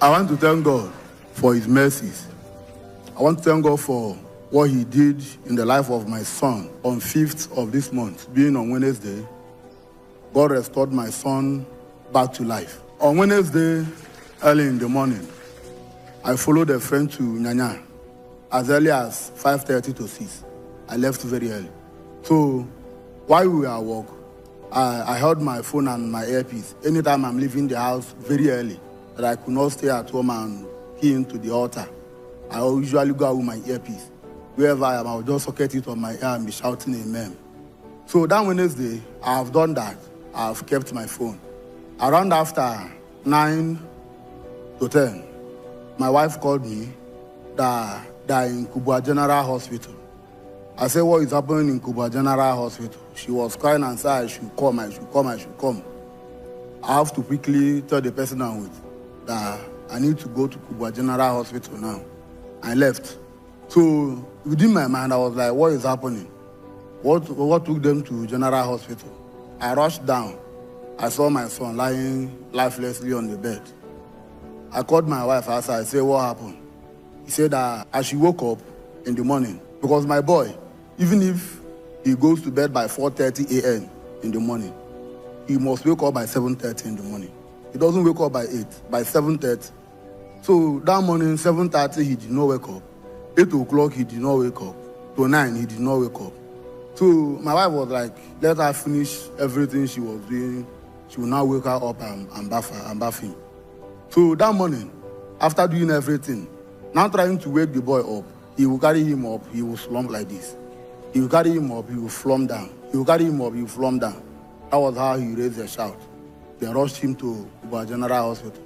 I want to thank God for his mercies. I want to thank God for what he did in the life of my son on 5th of this month, being on Wednesday. God restored my son back to life. On Wednesday, early in the morning, I followed a friend to Nyanya as early as 5:30 to 6. I left very early. So while we were at work, I held my phone and my earpiece. Anytime I'm leaving the house very early, that I could not stay at home and key into the altar, I usually go out with my earpiece. Wherever I am, I'll just socket it on my ear and be shouting amen. So that Wednesday, I have done that. I have kept my phone. Around after 9 to 10, my wife called me that they're in Kubwa General Hospital. I said, what is happening in Kubwa General Hospital? She was crying and said, I should come. I have to quickly tell the person I'm with that I need to go to Kubwa General Hospital now. I left. So within my mind, I was like, what is happening? What took them to General Hospital? I rushed down. I saw my son lying lifelessly on the bed. I called my wife outside. I said, what happened? He said that as she woke up in the morning, because my boy, even if he goes to bed by 4:30 a.m. in the morning, he must wake up by 7:30 in the morning. He doesn't wake up by 8, by 7:30. So that morning, 7:30, he did not wake up. 8 o'clock, he did not wake up. To 9, he did not wake up. So my wife was like, let her finish everything she was doing. She will now wake her up and bath him. So that morning, after doing everything, now trying to wake the boy up, he will carry him up, he will slump like this. He will carry him up, he will flump down. He will carry him up, he will flump down. That was how he raised a shout. They rushed him to Kubwa General Hospital.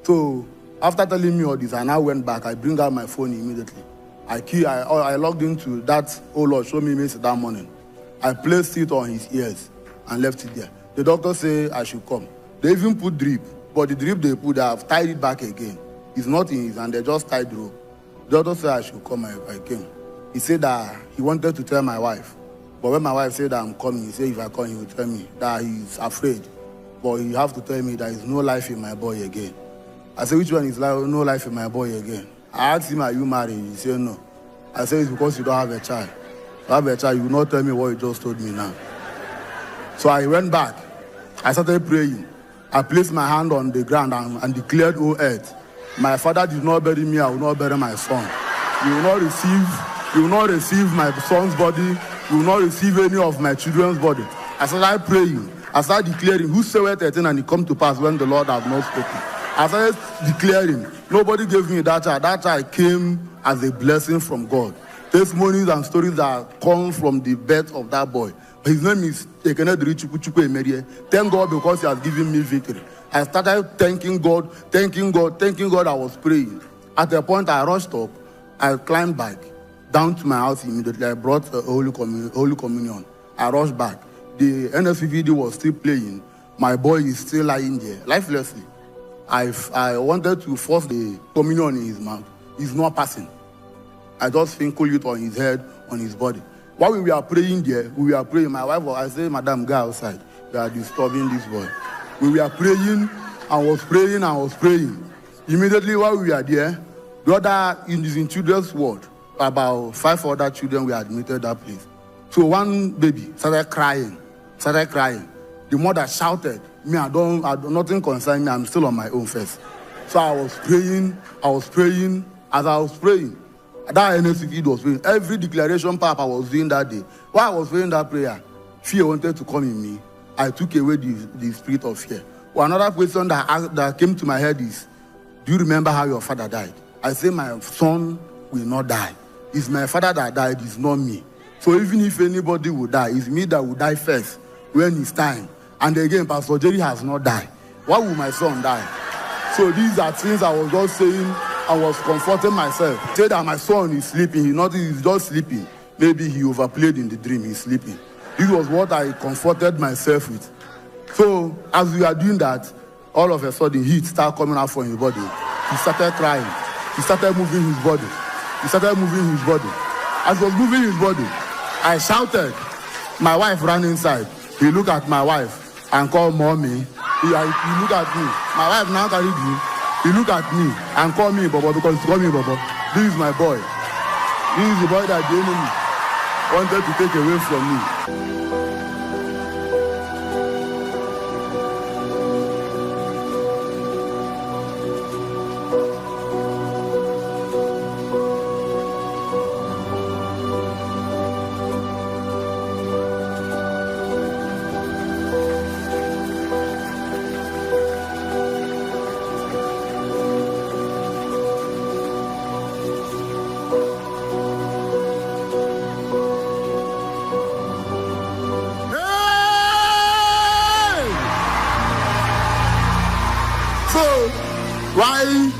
So after telling me all this, I now went back. I bring out my phone immediately. I logged into that, oh Lord, show me message that morning. I placed it on his ears and left it there. The doctor said I should come. They even put drip, but the drip they put, I have tied it back again. It's not in his hand, they just tied rope. The doctor said I should come, I came. He said that he wanted to tell my wife. But when my wife said that I'm coming, he said if I come, he will tell me that he's afraid. But you have to tell me there is no life in my boy again. I said, which one is no life in my boy again? I asked him, are you married? He said, no. I said, it's because you don't have a child. If you have a child, you will not tell me what you just told me now. So I went back. I started praying. I placed my hand on the ground and declared, O earth, my father did not bury me, I will not bury my son. You will not receive my son's body. You will not receive any of my children's body. I started praying. I started declaring, whosoever a thing and it come to pass when the Lord has not spoken. I started declaring, nobody gave me that child. That child came as a blessing from God. Testimonies and stories that come from the birth of that boy. His name is Ekenedri Chukwu Emerie. Thank God because he has given me victory. I started thanking God. I was praying. At a point, I rushed up. I climbed back down to my house immediately. I brought Holy Communion. I rushed back. The NSVD was still playing. My boy is still lying there, lifelessly. I wanted to force the communion in his mouth. He's not passing. I just sprinkled it on his head, on his body. While we were praying there, my wife, I said, Madam, go outside. You are disturbing this boy. We were praying, I was praying. Immediately while we were there, the other, in children's ward, about 5 other children were admitted that place. So one baby started crying. The mother shouted, nothing concerns me, I'm still on my own first. So I was praying. As I was praying, that NSCD was praying. Every declaration Papa was doing that day. While I was praying that prayer, fear wanted to come in me. I took away the spirit of fear. Well, another question that came to my head is, do you remember how your father died? I say, my son will not die. It's my father that died, it's not me. So even if anybody will die, it's me that will die first when it's time. And again, Pastor Jerry has not died. Why will my son die? So these are things I was just saying. I was comforting myself. Say that my son is sleeping. He's just sleeping. Maybe he overplayed in the dream. He's sleeping. This was what I comforted myself with. So as we are doing that, all of a sudden heat started coming out from his body. He started crying. He started moving his body. As he was moving his body, I shouted. My wife ran inside. He looked at my wife and called mommy. He looked at me. My wife now carried me. He looked at me and called me Bobo because he called me Bobo. This is my boy. This is the boy that the enemy wanted to take away from me. So, why,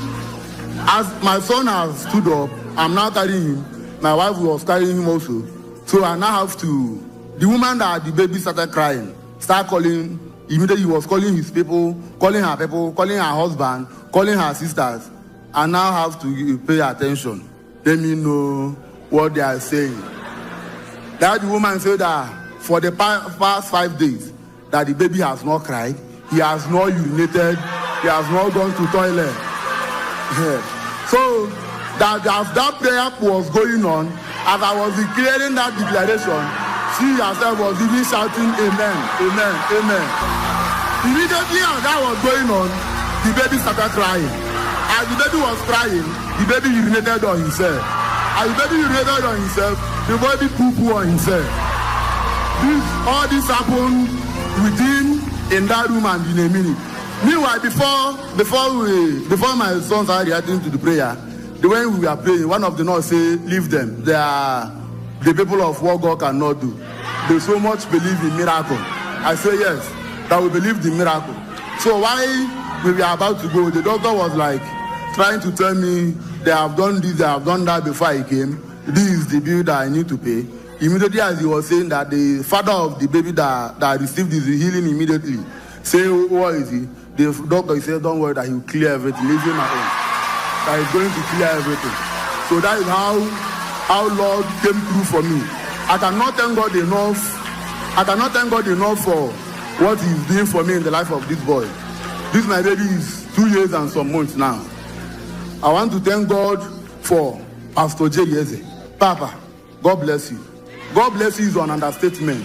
as my son has stood up, I'm now carrying him. My wife was carrying him also. So I now have to, the woman that the baby started crying, start calling, immediately he was calling his people, calling her people, calling her husband, calling her sisters. I now have to pay attention. Let me know what they are saying. That the woman said that for the past 5 days, that the baby has not cried, he has not urinated, he has not gone to toilet. Yeah. So that as that prayer was going on, as I was declaring that declaration, she herself was even shouting amen, amen, amen. Immediately as that was going on, the baby started crying. As the baby was crying, the baby urinated on himself. As the baby urinated on himself, the baby poo-poo on himself. All this happened within in that room and in a minute. Meanwhile, before my sons started reacting to the prayer, when we were praying, one of the nurses said, "Leave them. They are the people of what God cannot do. They so much believe in miracle." I say yes, that we believe the miracle. So while we were about to go, the doctor was like trying to tell me they have done this, they have done that before I came. This is the bill that I need to pay. Immediately as he was saying that, the father of the baby that received his healing immediately say, "What is he?" The doctor said, "Don't worry, that he will clear everything. Leave him at home. That he's going to clear everything." So that is how Lord came through for me. I cannot thank God enough. I cannot thank God enough for what He's doing for me in the life of this boy. This my baby is 2 years and some months now. I want to thank God for Pastor J. Yeze. Papa, God bless you. God bless you is an understatement.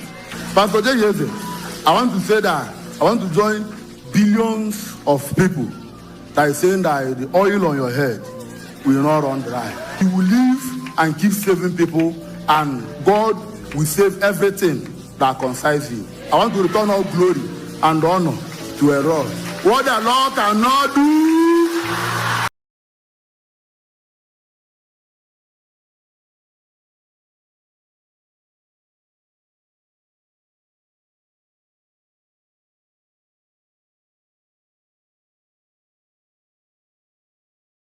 Pastor J. Yeze, I want to say that I want to join billions of people that is saying that the oil on your head will not run dry. You will live and keep saving people, and God will save everything that concerns you. I want to return all glory and honor to a Lord. What the Lord cannot do,